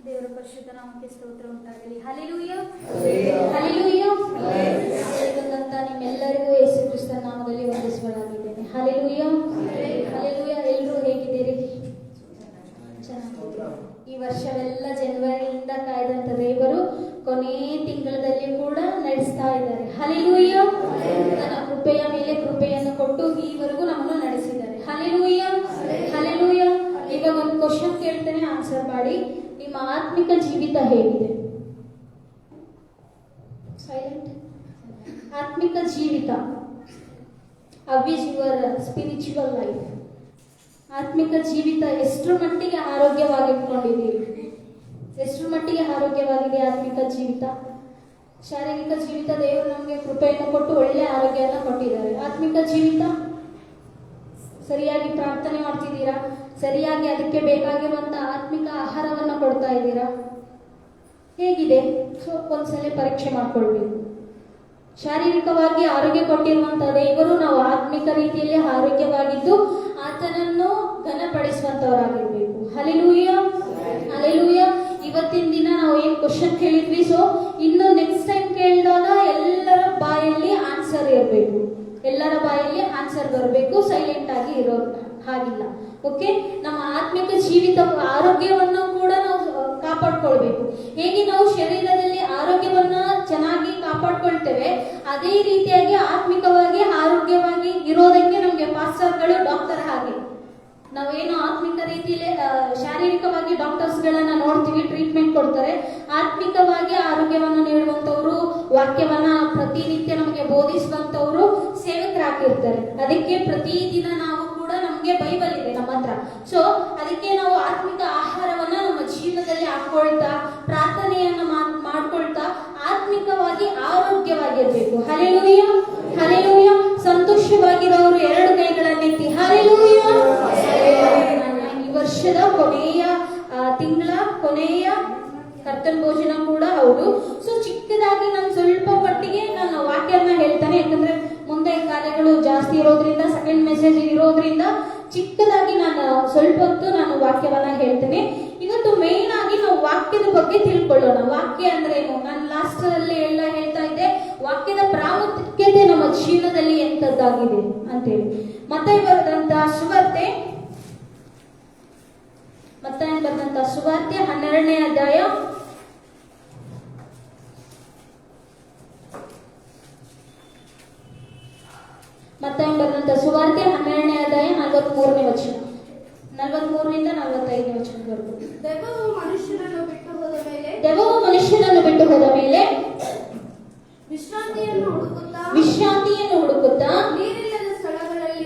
ದೇವರ ಪರಿಶುದ್ಧ ನಾಮಕ್ಕೆ ಸ್ತೋತ್ರ ಉಂಟಾಗಲಿ. Hallelujah, hallelujah. ಬಂದಂತ ನಿಮ್ಮೆಲ್ಲರಿಗೂ ಯೇಸು ಕ್ರಿಸ್ತನ ನಾಮದಲ್ಲಿ ವಂದಿಸಬೇಕಾಗಿದ್ದೇನೆ. Hallelujah, hallelujah. ಎಲ್ಲರೂ ಹೇಗಿದ್ದೀರಿ? ಚೆನ್ನಾಗಿದ್ದೀರಿ. ಈ ವರ್ಷವೆಲ್ಲ ಜನವರಿಯಿಂದ ಕಾಯ್ದಂತ ದೇವರು ಕೊನೆ ತಿಂಗಳಲ್ಲಿ ಕೂಡ ನಡೆಸ್ತಾ ಇದ್ದಾರೆ. ಹಲ್ಲೆಲೂಯಾ. ತನ್ನ ಕೃಪೆಯ ಮೇಲೆ ಕೃಪೆಯನ್ನು ಕೊಟ್ಟು ಈವರೆಗೂ ನಮ್ಮನ್ನು ನಡೆಸಿದ್ದಾರೆ. Hallelujah, hallelujah. ಈಗ ಒಂದು ಕ್ವಶನ್ ಕೇಳ್ತೇನೆ, ಆನ್ಸರ್ ಮಾಡಿ. ನಿಮ್ಮ ಆತ್ಮಿಕ ಜೀವಿತ ಹೇಗಿದೆ? ಸೈಲೆಂಟ್. ಆತ್ಮಿಕ ಜೀವಿತ, how is your spiritual life? ಆತ್ಮಿಕ ಜೀವಿತ ಎಷ್ಟರ ಮಟ್ಟಿಗೆ ಆರೋಗ್ಯವಾಗಿಟ್ಕೊಂಡಿದ್ದೀರಿ? ಎಷ್ಟರ ಮಟ್ಟಿಗೆ ಆರೋಗ್ಯವಾಗಿದೆ ಆತ್ಮಿಕ ಜೀವಿತ? ಶಾರೀರಿಕ ಜೀವಿತ ದೇವರು ನಮಗೆ ಕೃಪೆಯನ್ನು ಕೊಟ್ಟು ಒಳ್ಳೆ ಆರೋಗ್ಯವನ್ನು ಕೊಟ್ಟಿದ್ದಾರೆ. ಆತ್ಮಿಕ ಜೀವಿತ ಸರಿಯಾಗಿ ಪ್ರಾರ್ಥನೆ ಮಾಡ್ತಿದ್ದೀರಾ? ಸರಿಯಾಗಿ ಅದಕ್ಕೆ ಬೇಕಾಗಿರುವಂತಹ ಆತ್ಮಿಕ ಆಹಾರವನ್ನು ಕೊಡ್ತಾ ಇದ್ದೀರಾ? ಹೇಗಿದೆ? ಸೊ ಒಂದ್ಸಲ ಪರೀಕ್ಷೆ ಮಾಡ್ಕೊಳ್ಬೇಕು. ಶಾರೀರಿಕವಾಗಿ ಆರೋಗ್ಯ ಕೊಟ್ಟಿರುವಂತಹ ದೇವರು ನಾವು ಆತ್ಮಿಕ ರೀತಿಯಲ್ಲಿ ಆರೋಗ್ಯವಾಗಿದ್ದು ಆತನನ್ನು ಘನಪಡಿಸುವಂತವರಾಗಿರ್ಬೇಕು. Hallelujah, hallelujah. ಇವತ್ತಿನ ದಿನ ನಾವು ಏನ್ ಕ್ವಶನ್ ಕೇಳಿದ್ವಿ, ಸೊ ಇನ್ನು ನೆಕ್ಸ್ಟ್ ಟೈಮ್ ಕೇಳಿದಾಗ ಎಲ್ಲರ ಬಾಯಲ್ಲಿ ಆನ್ಸರ್ ಇರಬೇಕು. ಎಲ್ಲರ ಬಾಯಲ್ಲಿ ಆನ್ಸರ್ ಬರಬೇಕು. ಸೈಲೆಂಟ್ ಆಗಿ ಇರೋ ಹಾಗಿಲ್ಲ. ಓಕೆ, ನಮ್ಮ ಆತ್ಮಿಕ ಜೀವಿತ ಆರೋಗ್ಯವನ್ನು ಕೂಡ ನಾವು ಕಾಪಾಡ್ಕೊಳ್ಬೇಕು. ಹೇಗೆ ನಾವು ಶರೀರದಲ್ಲಿ ಆರೋಗ್ಯವನ್ನ ಚೆನ್ನಾಗಿ ಕಾಪಾಡ್ಕೊಳ್ತೇವೆ, ಅದೇ ರೀತಿಯಾಗಿ ಆತ್ಮಿಕವಾಗಿ ಆರೋಗ್ಯವಾಗಿ ಇರೋದಕ್ಕೆ ನಮ್ಗೆ ಪಾಸ್ಟರ್ಗಳು ಡಾಕ್ಟರ್ ಹಾಗೆ. ನಾವೇನು ಆತ್ಮಿಕ ರೀತಿಯಲ್ಲಿ ಶಾರೀರಿಕವಾಗಿ ಡಾಕ್ಟರ್ಸ್ ಗಳನ್ನ ನೋಡ್ತೀವಿ, ಟ್ರೀಟ್ಮೆಂಟ್ ಕೊಡ್ತಾರೆ. ಆತ್ಮಿಕವಾಗಿ ಆರೋಗ್ಯವನ್ನು ನೀಡುವಂತವ್ರು, ವಾಕ್ಯವನ್ನ ಪ್ರತಿನಿತ್ಯ ನಮಗೆ ಬೋಧಿಸುವಂತವ್ರು ಸೇವಕರಾಗಿರ್ತಾರೆ. ಅದಕ್ಕೆ ಪ್ರತಿದಿನ ನಾವು ಕೂಡ ನಮ್ಗೆ ಬೈಬಲ್ ಇದೆ ನಮ್ಮ ಹತ್ರ. ಸೊ ಅದಕ್ಕೆ ನಾವು ಆತ್ಮಿಕ ಆಹಾರವನ್ನ ನಮ್ಮ ಜೀವನದಲ್ಲಿ ಹಾಕೊಳ್ತಾ, ಪ್ರಾರ್ಥನೆಯನ್ನ ಮಾಡ್ಕೊಳ್ತಾ ಆತ್ಮಿಕವಾಗಿ ಆರೋಗ್ಯವಾಗಿರ್ಬೇಕು. Hallelujah, hallelujah. ಸಂತೋಷವಾಗಿರೋರು ಎರಡು ಕೈಗಳನ್ನೆತ್ತಿ ಹಲ್ಲೆಲೂಯಾ. ಈ ವರ್ಷದ ಕೊನೆಯ ತಿಂಗಳ ಕೊನೆಯ ಕರ್ತನ ಭೋಜನ ಕೂಡ ಹೌದು. ಸೊ ಚಿಕ್ಕದಾಗಿ ನಾನು ಸ್ವಲ್ಪ ಮಟ್ಟಿಗೆ ನಾನು ವಾಕ್ಯನ ಹೇಳ್ತಾನೆ, ಯಾಕಂದ್ರೆ ಮುಂದೆ ಕಾರ್ಯಗಳು ಜಾಸ್ತಿ ಇರೋದ್ರಿಂದ, ಸೆಕೆಂಡ್ ಮೆಸೇಜ್ ಇರೋದ್ರಿಂದ ಚಿಕ್ಕದಾಗಿ ನಾನು ಸ್ವಲ್ಪ ಹೊತ್ತು ನಾನು ವಾಕ್ಯವನ್ನ ಹೇಳ್ತೇನೆ. ಇವತ್ತು ಮೇನ್ ಆಗಿ ನಾವು ವಾಕ್ಯದ ಬಗ್ಗೆ ತಿಳ್ಕೊಳ್ಳೋಣ. ವಾಕ್ಯ ಅಂದ್ರೆ ಏನು? ನಾನು ಲಾಸ್ಟ್ ಅಲ್ಲಿ ಎಲ್ಲ ಹೇಳ್ತಾ ಇದ್ದೆ, ವಾಕ್ಯದ ಪ್ರಾಮುಖ್ಯತೆ ನಮ್ಮ ಜೀವನದಲ್ಲಿ ಎಂತದ್ದಾಗಿದೆ ಅಂತೇಳಿ. ಮತ್ತಾಯ ಬರೆದಂತಹ ಸುವಾರ್ತೆ 12ನೇ ಅಧ್ಯಾಯ ಮತ್ತಾಯ ಬರೆದಂತಹ ಸುವಾರ್ತೆ 12ನೇ ಅಧ್ಯಾಯ 43ನೇ ವಚನ, 43ರಿಂದ 45ನೇ ವಚನವರೆಗೂ. ದೆವ್ವವು ಮನುಷ್ಯನನ್ನು ಬಿಟ್ಟು ಹೋದ ಮೇಲೆ ವಿಶ್ರಾಂತಿಯನ್ನು ಹುಡುಕುತ್ತಾ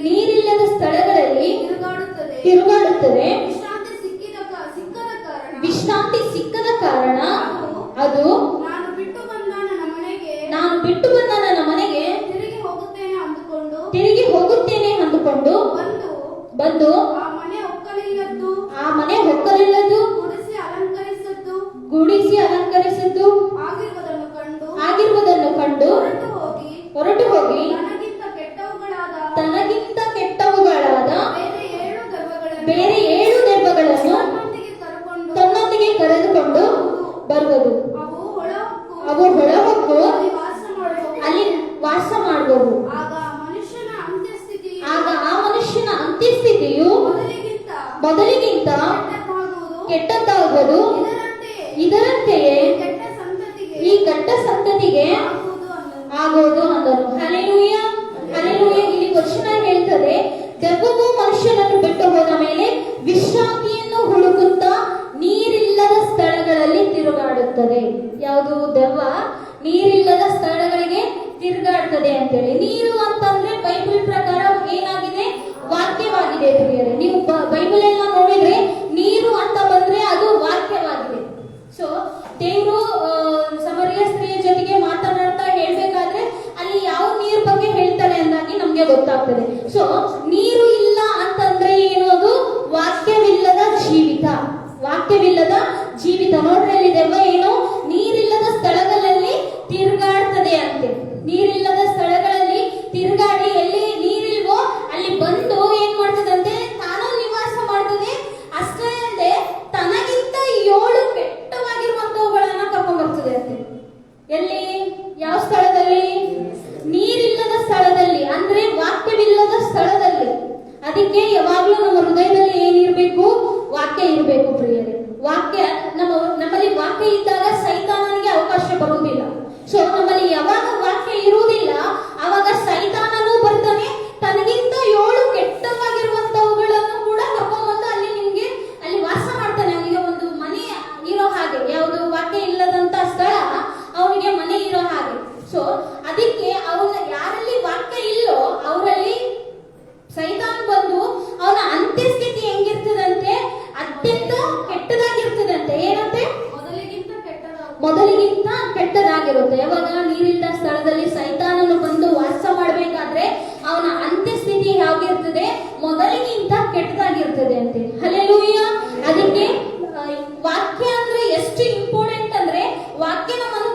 ನೀರಿಲ್ಲದ ಸ್ಥಳಗಳಲ್ಲಿ ತಿರುಗಾಡುತ್ತದೆ. ವಿಶ್ರಾಂತಿ ಸಿಕ್ಕದ ಕಾರಣ ಅದು ನಾನು ಬಿಟ್ಟು ಬಂದ ನನ್ನ ಮನೆಗೆ ತಿರುಗಿ ಹೋಗುತ್ತೇನೆ ಅಂದುಕೊಂಡು ಬಂದು ಆ ಮನೆ ಹೊಕ್ಕಲಿಲ್ಲದ್ದು ಗುಡಿಸಿ ಅಲಂಕರಿಸದ್ದು ಆಗಿರುವುದನ್ನು ಕಂಡು ಹೊರಟು ಹೋಗಿ ತನಗಿಂತ ಕೆಟ್ಟವುಗಳಾದ ಬೇರೆ 7 ದೆವ್ವಗಳನ್ನು ತನ್ನೊಂದಿಗೆ ಕರೆದುಕೊಂಡು ಬರುವುದು. ಅವು ಹೊಳಹೊಕ್ಕು ಅಲ್ಲಿ ವಾಸ ಮಾಡುವವು. ಆಗ ಆ ಮನುಷ್ಯನ ಅಂತ್ಯಸ್ಥಿತಿಯು ಮೊದಲಿಗಿಂತ ಕೆಟ್ಟದ್ದಾಗುವುದು. ಇದರಂತೆಯೇ ಈ ಕೆಟ್ಟ ಸಂತತಿಗೆ ಆಗೋದು ಅಂದರು. Hallelujah, hallelujah. ಇಲ್ಲಿ ವಚನ ಹೇಳ್ತದೆ, ದೆವ್ವವು ಮನುಷ್ಯನನ್ನು ಬಿಟ್ಟು ಹೋದ ಮೇಲೆ ವಿಶ್ರಾಂತಿಯನ್ನು ಹುಡುಕುತ್ತಾ ನೀರಿಲ್ಲದ ಸ್ಥಳಗಳಲ್ಲಿ ತಿರುಗಾಡುತ್ತದೆ. ಯಾವುದು? ದೆವ್ವ ನೀರಿಲ್ಲದ ಸ್ಥಳಗಳಿಗೆ ತಿರುಗಾಡ್ತದೆ ಅಂತೇಳಿ. ನೀರು ಅಂತಂದ್ರೆ ಬೈಬಲ್ ಪ್ರಕಾರ ಏನಾಗಿದೆ? ವಾಕ್ಯವಾಗಿದೆ. ಪ್ರಿಯರೇ, ನೀವು ಬೈಬಲ್ ಎಲ್ಲ ನೋಡಿದ್ರೆ ನೀರು ಅಂತ ಬಂದ್ರೆ ಅದು ವಾಕ್ಯವಾಗಿದೆ. ಸೊ ದೇವರು ಸಮರಿಯ ಸ್ತ್ರೀಯ ಜೊತೆಗೆ ಮಾತನಾಡ್ತಾ ಹೇಳ್ಬೇಕಾದ್ರೆ ಅಲ್ಲಿ ಯಾವ ನೀರ್ ಬಗ್ಗೆ ಹೇಳ್ತಾರೆ ಅಂದಾಗಿ ನಮ್ಗೆ ಗೊತ್ತಾಗ್ತದೆ. ಸೊ ನೀರು ಇಲ್ಲ ಅಂತಂದ್ರೆ ಏನು? ಅದು ವಾಕ್ಯವಿಲ್ಲದ ಜೀವಿತ. ವಾಕ್ಯವಿಲ್ಲದ ಜೀವಿತ. ನೋಡ್ರಿ, ಅಲ್ಲಿ ದೆವ್ವ ಏನು? ನೀರಿಲ್ಲದ ಸ್ಥಳಗಳಲ್ಲಿ ತಿರುಗಾಡ್ತದೆ ಅಂತೆ. ನೀರಿಲ್ಲದ ಸ್ಥಳಗಳಲ್ಲಿ ತಿರುಗಾಡಿ ಎಲ್ಲಿ ನೀರಿಲ್ವೋ ಅಲ್ಲಿ ಬಂದು ಏನ್ ಮಾಡ್ತದಂತೆ? ತಾನು ನಿವಾಸ ಮಾಡ್ತದೆ. ಅಷ್ಟೇ ಅಲ್ಲದೆ ತನಗಿಂತ 7 ಕೆಟ್ಟ ಅದಕ್ಕೆ ಯಾವಾಗ್ಲೂ ನಮ್ಮ ಹೃದಯದಲ್ಲಿ ಏನಿರ್ಬೇಕು? ವಾಕ್ಯ ಇರಬೇಕು ಪ್ರಿಯರೇ. ವಾಕ್ಯ ನಮ್ಮಲ್ಲಿ ವಾಕ್ಯ ಇದ್ದಾಗ ಸೈತಾನನಿಗೆ ಅವಕಾಶ ಬರುವುದಿಲ್ಲ. ಸೊ ನಮ್ಮಲ್ಲಿ ಯಾವಾಗ ವಾಕ್ಯ ಇರುವುದಿಲ್ಲ ಅವಾಗ ಸೈತಾನನೂ ಬರ್ತಾನೆ, ತನಗಿಂತ 7 ಕೆಟ್ಟವಾಗಿರುವಂತವುಗಳನ್ನು ಕೂಡ ಕರ್ಕೊಂಡ್ಬಂದು ಅಲ್ಲಿ ವಾಸ ಮಾಡ್ತಾನೆ. ಅವನಿಗೆ ಒಂದು ಮನೆ ಇರೋ ಹಾಗೆ, ಯಾವುದು ವಾಕ್ಯ ಇಲ್ಲದಂತ ಸ್ಥಳ ಅವನಿಗೆ ಮನೆ ಇರೋ ಹಾಗೆ. ಸೊ ಅದಕ್ಕೆ ಅವನ ಯಾರಲ್ಲಿ ವಾಕ್ಯ ಇಲ್ಲೋ ಅವರಲ್ಲಿ ಸೈತಾನ್ ಬಂದು ಅವನ ಅಂತ್ಯಸ್ಥಿತಿ ಹೆಂಗಿರ್ತದಂತೆ? ಅತ್ಯಂತ ಕೆಟ್ಟದಾಗಿರ್ತದಂತೆ. ಏನಂತೆ? ಮೊದಲಿಗಿಂತ ಕೆಟ್ಟದಾಗಿರುತ್ತೆ. ಯಾವಾಗ ನೀರಿಲ್ಲದ ಸ್ಥಳದಲ್ಲಿ ಸೈತಾನನು ಬಂದು ವಾಸ ಮಾಡಬೇಕಾದ್ರೆ ಅವನ ಅಂತ್ಯಸ್ಥಿತಿ ಹೇಗಿರ್ತದೆ? ಮೊದಲಿಗಿಂತ ಕೆಟ್ಟದಾಗಿರ್ತದೆ ಅಂತೆ. ಹಲ್ಲೆಲೂಯ. ಅದಕ್ಕೆ ವಾಕ್ಯ ಅಂದ್ರೆ ಎಷ್ಟು ಇಂಪಾರ್ಟೆಂಟ್ ಅಂದ್ರೆ ವಾಕ್ಯ ನಮ್ಮನ್ನು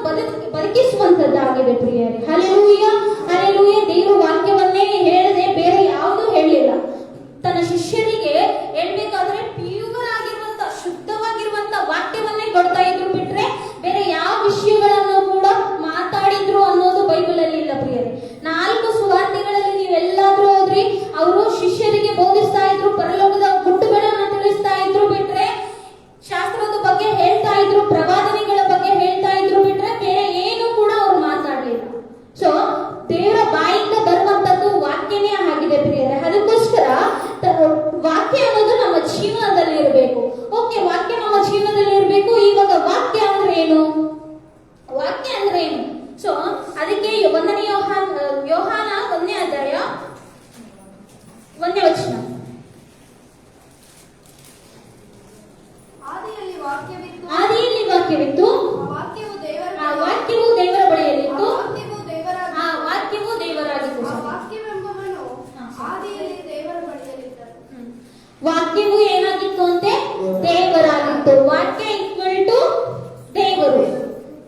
ಬದುಕಿಸುವಂತದ್ದಾಗಿದೆ ಪ್ರಿಯರೇ. Hallelujah, hallelujah. ದೇವರು ವಾಕ್ಯವನ್ನೇ ಹೇಳದೆ ಬೇರೆ ಯಾವುದು ಹೇಳಿಲ್ಲ. ತನ್ನ ಶಿಷ್ಯರಿಗೆ ಹೇಳ್ಬೇಕಾದ್ರೆ ಪ್ಯೂರ್ ಆಗಿರುವಂತ ಶುದ್ಧವಾಗಿರುವಂತ ವಾಕ್ಯವನ್ನೇ ಕೊಡ್ತಾ ಇದ್ರು, ಬಿಟ್ರೆ ಬೇರೆ ಯಾವ ವಿಷಯಗಳನ್ನು ಕೂಡ ಮಾತಾಡಿದ್ರು ಅನ್ನೋದು ಬೈಬಲ್ ಅಲ್ಲಿ ಇಲ್ಲ ಪ್ರಿಯರೇ. 4 ಸುವಾರ್ತೆಗಳಲ್ಲಿ ನೀವೆಲ್ಲಾದ್ರೂ ಹೋದ್ರಿ, ಅವರು ಶಿಷ್ಯರಿಗೆ ಬೋಧಿಸ್ತಾ ಇದ್ರು, ಪರಲೋಕದ ಗುಟ್ಟುಗಳನ್ನ ತಿಳಿಸ್ತಾ ಇದ್ರು, ಬಿಟ್ರೆ ಶಾಸ್ತ್ರದ ಬಗ್ಗೆ ಹೇಳ್ತಾ ಇದ್ರು, ಪ್ರವಾದನೆಗಳ ಬಗ್ಗೆ ಹೇಳ್ತಾ ಇದ್ರು, ಬಿಟ್ರೆ ಬೇರೆ ಏನು ಕೂಡ ಅವ್ರು ಮಾತಾಡ್ಲಿಲ್ಲ. ಸೊ ದೇವರ ಬಾಯಿಂದ ಬರುವಂತದ್ದು ವಾಕ್ಯನೇ ಆಗಿದೆ ಪ್ರಿಯರೇ. ಅದಕ್ಕೋಸ್ಕರ ವಾಕ್ಯ ಅನ್ನೋದು ನಮ್ಮ ಜೀವನದಲ್ಲಿ ಇರಬೇಕು. ಓಕೆ, ವಾಕ್ಯ ನಮ್ಮ ಜೀವನದಲ್ಲಿ ಇರಬೇಕು. ಇವಾಗ ವಾಕ್ಯ ಅಂದ್ರೆ ಏನು? ವಾಕ್ಯ ಅಂದ್ರೆ ಏನು? ಸೊ ಅದಕ್ಕೆ 1ನೇ ಯೋಹಾನ 1ನೇ ಅಧ್ಯಾಯ 1ನೇ ವಚನ. ಆದಿಯಲ್ಲಿ ವಾಕ್ಯವಿತ್ತು, ಆದಿಯಲ್ಲಿ ವಾಕ್ಯವಿತ್ತು, ಆ ವಾಕ್ಯವು ದೇವರ ಬಳಿಯಲ್ಲಿತ್ತು, ಆ ವಾಕ್ಯವು ದೇವರಾಗಿತ್ತು. ವಾಕ್ಯವೆಂಬವನು ಆದಿಯಲ್ಲಿ ದೇವರ ಬಳಿಯಲ್ಲಿದ್ದನು. ವಾಕ್ಯವು ಏನಾಗಿತ್ತು ಅಂತೆ? ದೇವರಾಗಿತ್ತು. ವಾಕ್ಯ ಈಕ್ವಲ್ ಟು ದೇವರು.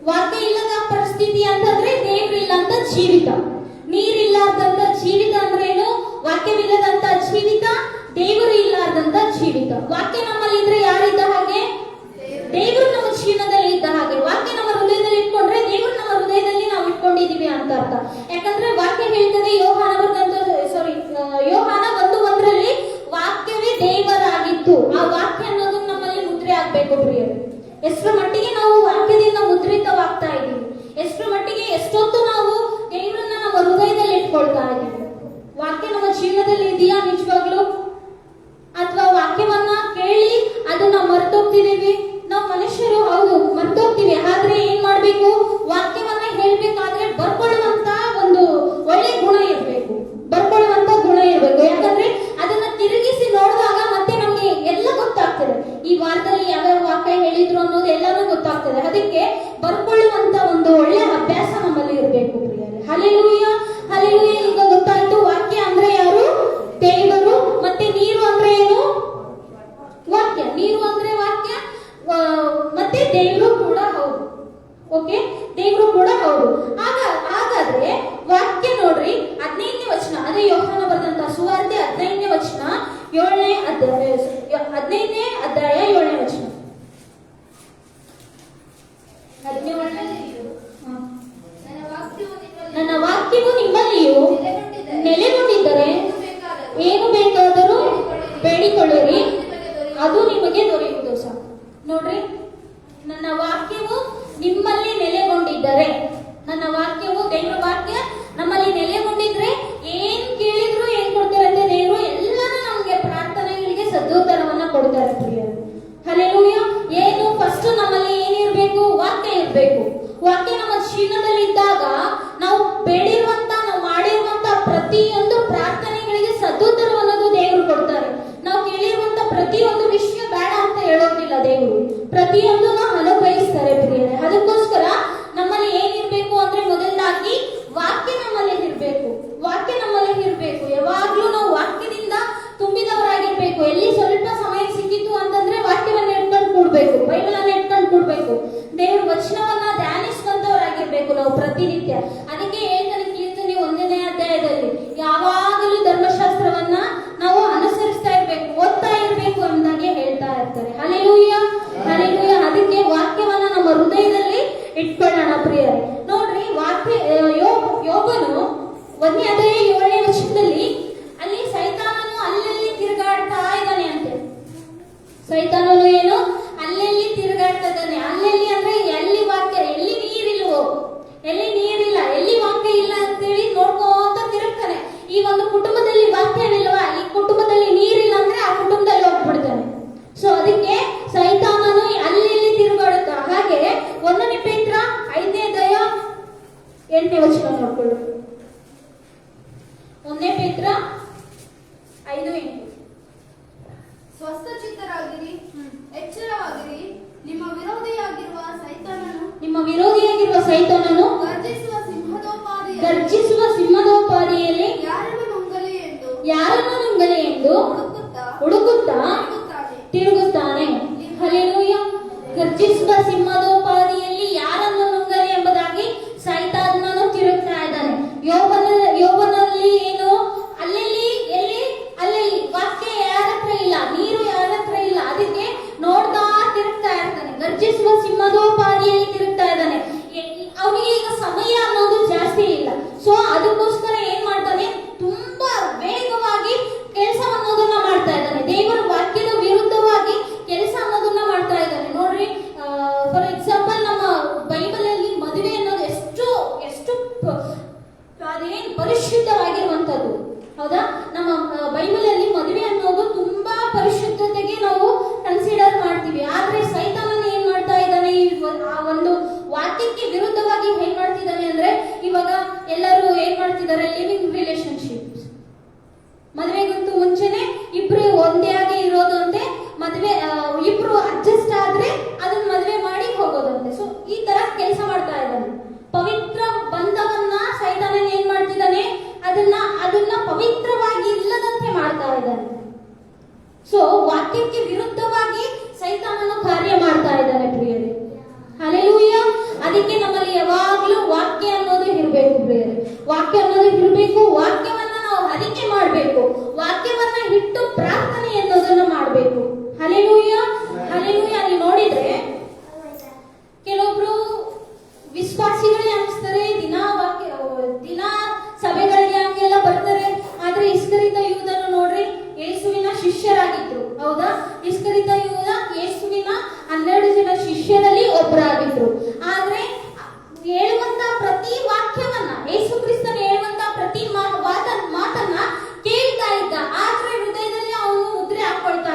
ವಾಕ್ಯ ಇಲ್ಲದ ಪರಿಸ್ಥಿತಿ ಅಂತಂದ್ರೆ ದೇವರಿಲ್ಲ ಅಂತ ಜೀವಿತ. ನೀರಿಲ್ಲಾರ್ದಂತ ಜೀವಿತ ಅಂದ್ರೆ ಏನು? ವಾಕ್ಯವಿಲ್ಲದಂತ ಜೀವಿತ, ದೇವರು ಇಲ್ಲಾರ್ದಂತ ಜೀವಿತ. ವಾಕ್ಯ ನಮ್ಮಲ್ಲಿ ಇದ್ರೆ ಯಾರಿದ್ದ ಹಾಗೆ? ದೇವರು ನಮ್ಮ ಜೀವನದಲ್ಲಿ ಇದ್ದ ಹಾಗೆ. ವಾಕ್ಯ ನಮ್ಮ ಹೃದಯದಲ್ಲಿ ಇಟ್ಕೊಂಡ್ರೆ ದೇವರು ನಮ್ಮ ಹೃದಯದಲ್ಲಿ ನಾವು ಇಟ್ಕೊಂಡಿದೀವಿ ಅಂತ ಅರ್ಥ. ಯಾಕಂದ್ರೆ ವಾಕ್ಯ ಹೇಳ್ತದೆ ಯೋಹಾನ 1:1 ವಾಕ್ಯವೇ ದೇವರಾಗಿತ್ತು. ಆ ವಾಕ್ಯ ಅನ್ನೋದು ನಮ್ಮಲ್ಲಿ ಮುದ್ರೆ ಆಗ್ಬೇಕು ಪ್ರಿಯರು. ಎಷ್ಟರ ಮಟ್ಟಿಗೆ ನಾವು ವಾಕ್ಯದಿಂದ ಮುದ್ರಿತವಾಗ್ತಾ ಇದ್ದೀವಿ, ಎಷ್ಟರ ಮಟ್ಟಿಗೆ ಎಷ್ಟೊತ್ತು ನಾವು ದೇವರನ್ನ ನಮ್ಮ ಹೃದಯದಲ್ಲಿ ಇಟ್ಕೊಳ್ತಾ ಇದ್ದೀವಿ. ವಾಕ್ಯ ನಮ್ಮ ಜೀವನದಲ್ಲಿ ಇದೆಯಾ ನಿಜವಾಗ್ಲೂ? ಅಥವಾ ವಾಕ್ಯವನ್ನ ಕೇಳಿ ಅದನ್ನ ಮರ್ತೋಗ್ತಿದೀವಿ? ನಾವು ಮನುಷ್ಯರು ಹೌದು ಮರ್ತೋಗ್ತೀವಿ, ಆದ್ರೆ ಏನ್ ಮಾಡ್ಬೇಕು? ವಾಕ್ಯವನ್ನ ಹೇಳ್ಬೇಕಾದ್ರೆ ಬರ್ಕೊಳ್ಳುವಂತ ಒಂದು ಒಳ್ಳೆ ಗುಣ ಇರ್ಬೇಕು, ಬರ್ಕೊಳ್ಳುವಂತ ಗುಣ ಇರ್ಬೇಕು. ಯಾಕಂದ್ರೆ ಅದನ್ನ ತಿರುಗಿಸಿ ನೋಡಿದಾಗ ಮತ್ತೆ ನಮ್ಗೆ ಎಲ್ಲ ಗೊತ್ತಾಗ್ತದೆ. ಈ ವಾರದಲ್ಲಿ ಯಾವ್ಯಾವ ವಾಕ್ಯ ಹೇಳಿದ್ರು ಅನ್ನೋದು ಎಲ್ಲಾನು ಗೊತ್ತಾಗ್ತದೆ. ಅದಕ್ಕೆ ಬರ್ಕೊಳ್ಳುವಂತ ಒಂದು ಒಳ್ಳೆ ಅಭ್ಯಾಸ ನಮ್ಮಲ್ಲಿ ಇರಬೇಕು ಪ್ರಿಯರೇ. Hallelujah, hallelujah. ಈಗ ಗೊತ್ತಾಯ್ತು ವಾಕ್ಯ ಅಂದ್ರೆ ಯಾರು? ದೇವರು. ಮತ್ತೆ ನೀರು ಅಂದ್ರೆ ಏನು? ವಾಕ್ಯ. ನೀರು ಅಂದ್ರೆ ವಾಕ್ಯ, ಮತ್ತೆ ದೇವರು ಕೂಡ ಹೌದು. ಓಕೆ, ದೇವರು ಕೂಡ ಹೌದು. ಹಾಗಾದ್ರೆ ವಾಕ್ಯ ನೋಡ್ರಿ 15ನೇ ವಚನ, ಅದೇ ಯೋಹಾನ ಬರೆದಂತ ಸುವಾರ್ತೆ 15ನೇ ವಚನ 7ನೇ ಅಧ್ಯಾಯ 15ನೇ ಅಧ್ಯಾಯ 7ನೇ ವಚನ. ನನ್ನ ವಾಕ್ಯವು ನಿಮ್ಮಲ್ಲಿಯೂ ನೆಲೆಗೊಂಡಿದ್ದರೆ ಏನು ಬೇಕಾದರೂ ಬೇಡಿಕೊಳ್ಳಿರಿ, ಅದು ನಿಮಗೆ ದೊರೆಯುವುದು. ಸಹ ನೋಡ್ರಿ, ನನ್ನ ವಾಕ್ಯವು ನಿಮ್ಮಲ್ಲಿ ನೆಲೆಗೊಂಡಿದ್ದರೆ, ನನ್ನ ವಾಕ್ಯವು ದೇವರ ವಾಕ್ಯ ನಮ್ಮಲ್ಲಿ ನೆಲೆಗೊಂಡಿದ್ರೆ ಏನ್ ಕೇಳಿದ್ರು ಏನ್ ಕೊಡ್ತಾರಂತೆ ದೇವರು? ಎಲ್ಲಾನು ನಮ್ಗೆ ಪ್ರಾರ್ಥನೆಗಳಿಗೆ ಸದುತ್ತರವನ್ನ ಕೊಡ್ತಾರೆ ಪ್ರಿಯರು. ಹಲ್ಲೆಲೂಯ. ಏನು? ಫಸ್ಟ್ ನಮ್ಮಲ್ಲಿ ಏನಿರ್ಬೇಕು? ವಾಕ್ಯ ಇರ್ಬೇಕು. ವಾಕ್ಯ ನಮ್ಮ ಜೀವನದಲ್ಲಿ ಇದ್ದಾಗ ನಾವು ಬೇಡಿರುವಂತ, ನಾವು ಮಾಡಿರುವಂತ ಪ್ರತಿಯೊಂದು ಪ್ರಾರ್ಥನೆಗಳಿಗೆ ಸದುತ್ತರವನ್ನದು ದೇವರು ಕೊಡ್ತಾರೆ. ನಾವು ಕೇಳಿರುವಂತ ಪ್ರತಿಯೊಂದು ವಿಷಯ ಬೇಡ ಅಂತ ಹೇಳೋದಿಲ್ಲ ದೇವರು, ಪ್ರತಿಯೊಂದನ್ನು ಅನುಭವಿಸ್ತಾರೆ ಪ್ರಿಯರೇ. ಅದಕ್ಕೋಸ್ಕರ ನಮ್ಮಲ್ಲಿ ಏನಿರ್ಬೇಕು ಅಂದ್ರೆ ಮೊದಲಾಗಿ ವಾಕ್ಯ ನಮ್ಮಲ್ಲಿ ಇರ್ಬೇಕು. ವಾಕ್ಯ ಸೈತಾನನು ಏನು ಅಲ್ಲೆಲ್ಲಿ ತಿರುಗಾಡ್ತಾ ಇದ್ದಾನೆ. ಅಲ್ಲೆಲ್ಲಿ ಅಂದ್ರೆ ಎಲ್ಲಿ ವಾಕ್ಯ, ಎಲ್ಲಿ ನೀರಿಲ್ವೋ, ಎಲ್ಲಿ ನೀರಿಲ್ಲ, ಎಲ್ಲಿ ವಾಕ್ಯ ಇಲ್ಲ ಅಂತೇಳಿ ನೋಡ್ಕೊಂತ ತಿರುಗ್ತಾನೆ. ಈ ಒಂದು ಕುಟುಂಬದಲ್ಲಿ ವಾಕ್ಯವಿಲ್ವಾ, ಈ ಕುಟುಂಬದಲ್ಲಿ ನೀರಿಲ್ಲ ಅಂದ್ರೆ ಆ ಕುಟುಂಬದಲ್ಲಿ ಹೋಗ್ಬಿಡ್ತಾನೆ. ಸೊ ಅದಕ್ಕೆ ಸೈತಾನನು ಅಲ್ಲಿ ತಿರುಗಾಡುತ್ತ. ಹಾಗೆ 1 ಪೇತ್ರ 5ನೇ ಅಧ್ಯಾಯ 8ನೇ ವಚನ ನೋಡ್ಕೊಳ್ಳಿ. 1 ಪೇತ್ರ 5:8. ಸ್ವಸ್ಥಚಿತ್ತರಾಗಿರಿ, ಎಚ್ಚರವಾಗಿರಿ. ನಿಮ್ಮ ವಿರೋಧಿಯಾಗಿರುವ ಸೈತಾನನು ಗರ್ಜಿಸುವ ಸಿಂಹದೋಪಾದಿಯಲ್ಲಿ ಯಾರನ್ನು ನುಂಗಲಿ ಎಂದು ಹುಡುಕುತ್ತಾ ತಿರುಗುತ್ತಾನೆ. ಹಲ್ಲೆಲೂಯ. ಗರ್ಜಿಸುವ ಸಿಂಹದೋಪಾದಿಯಲ್ಲಿ ಯಾರನ್ನು ನುಂಗಲಿ ಎಂಬುದಾಗಿ ಸೈತಾನನು ತಿರುಗ್ತಾ ಇದ್ದಾನೆ. ಯೋಬನಲ್ಲಿ ಏನು ಅಲ್ಲಲ್ಲಿ ವಾಕ್ಯ ಯಾರ ಹತ್ರ ಇಲ್ಲ, ನೀರು ಯಾರ ಹತ್ರ ಇಲ್ಲ, ಅದಕ್ಕೆ ನೋಡ್ತಾ ತಿರುಗ್ತಾ ಇರ್ತಾನೆ. ಗರ್ಜಿಸುವ ಸಿಂಹದೋಪಾದಿಯಲ್ಲಿ ತಿರುಗ್ತಾ ಇದ್ದಾನೆ. ಅವನಿಗೆ ಈಗ ಸಮಯ ಅನ್ನೋದು ಜಾಸ್ತಿ ಇಲ್ಲ. ಸೊ ಅದಕ್ಕೋಸ್ಕರ ಏನ್ ಮಾಡ್ತಾನೆ, ತುಂಬಾ ವೇಗವಾಗಿ ಕೆಲಸ ಅನ್ನೋದನ್ನ ಮಾಡ್ತಾ ಇದ್ದಾನೆ. ದೇವರ ವಾಕ್ಯದ ವಿರುದ್ಧವಾಗಿ ಕೆಲಸ ಅನ್ನೋದನ್ನ ಮಾಡ್ತಾ ಇದ್ದಾನೆ. ನೋಡ್ರಿ, ಫಾರ್ ಎಕ್ಸಾಂಪಲ್ ನಮ್ಮ ಬೈಬಲ್ ಅಲ್ಲಿ ಮದುವೆ ಅನ್ನೋದು ಎಷ್ಟು ಅದೇನು ಪರಿಶುದ್ಧವಾಗಿರುವಂತದ್ದು, ಹೌದಾ? ನಮ್ಮ ಬೈಬಲ್ ಅಲ್ಲಿ ಮದುವೆ ಅನ್ನೋದು ತುಂಬಾ ಪರಿಶುದ್ಧತೆಗೆ ನಾವು ಕನ್ಸಿಡರ್ ಮಾಡ್ತೀವಿ. ಆದ್ರೆ ಸೈತಾನನ ಏನ್ ಮಾಡ್ತಾ ಇದ್ದಾನೆ, ಆ ಒಂದು ವಾಕ್ಯಕ್ಕೆ ವಿರುದ್ಧವಾಗಿ ಏನ್ ಮಾಡ್ತಿದ್ದಾನೆ ಅಂದ್ರೆ, ಇವಾಗ ಎಲ್ಲರೂ ಏನ್ ಮಾಡ್ತಿದ್ದಾರೆ, ಲಿವಿಂಗ್ ರಿಲೇಶನ್ಶಿಪ್ಸ್. ಮದುವೆಗಂತೂ ಮುಂಚೆನೆ ಇಬ್ರು ಒಂದೇ ಆಗಿ ಇರೋದಂತೆ, ಮದುವೆ ಇಬ್ರು ಅಡ್ಜಸ್ಟ್ ಆದ್ರೆ ಅದನ್ನ ಮದುವೆ ಮಾಡಿ ಹೋಗೋದಂತೆ. ಸೊ ಈ ತರ ಕೆಲಸ ಮಾಡ್ತಾ ಇದ್ದಾನೆ. ಪವಿತ್ರ ಬಂಧವನ್ನ ಸೈತಾನನ ಏನ್ ಮಾಡ್ತಿದ್ದಾನೆ, ಅದನ್ನ ಪವಿತ್ರವಾಗಿ ಇಲ್ಲದಂತೆ ಮಾಡ್ತಾ ಇದ್ದಾನೆ. ಸೊ ವಾಕ್ಯಕ್ಕೆ ವಿರುದ್ಧವಾಗಿ ಸೈತಾನನು ಕಾರ್ಯ ಮಾಡ್ತಾ ಇದ್ದಾನೆ ಪ್ರಿಯರೇ. ಹಲ್ಲೆಲೂಯ. ಅದಕ್ಕೆ ನಮ್ಮಲ್ಲಿ ಯಾವಾಗ್ಲೂ ವಾಕ್ಯ ಅನ್ನೋದು ಇರಬೇಕು ಪ್ರಿಯರೇ. ವಾಕ್ಯ ಅನ್ನೋದು ಇರಬೇಕು. ವಾಕ್ಯವನ್ನ ನಾವು ಅರಿಕೆ ಮಾಡಬೇಕು. ವಾಕ್ಯವನ್ನ ಇಟ್ಟು ಪ್ರಾರ್ಥನೆ ಅನ್ನೋದನ್ನ ಮಾಡಬೇಕು. Hallelujah, hallelujah. ಅಲ್ಲಿ ನೋಡಿದ್ರೆ ಕೆಲವೊಬ್ರು ವಿಶ್ವಾಸಿಗಳೇ ಅನಿಸ್ತಾರೆ, ದಿನ ಸಭೆಗಳಿಗೆ ಹಂಗೆಲ್ಲ ಬರ್ತಾರೆ. ಆದ್ರೆ ಇಸ್ಕರಿತ ಯೂದನು ನೋಡ್ರಿ, ಯೇಸುವಿನ ಶಿಷ್ಯರಾಗಿದ್ರು, ಹೌದಾ? ಇಸ್ಕರಿತ ಯೂದ ಯೇಸುವಿನ 12 ಜನ ಶಿಷ್ಯರಲ್ಲಿ ಒಬ್ಬರಾಗಿದ್ರು. ಆದ್ರೆ ಹೇಳುವಂತ ಪ್ರತಿ ವಾಕ್ಯವನ್ನ, ಯೇಸು ಕ್ರಿಸ್ತನ ಹೇಳುವಂತ ಪ್ರತಿ ಮಾತನ್ನ ಕೇಳ್ತಾ ಇದ್ದ. ಆದ್ರೆ ಹೃದಯದಲ್ಲಿ ಅವನು ಮುದ್ರೆ ಹಾಕೊಳ್ತಾ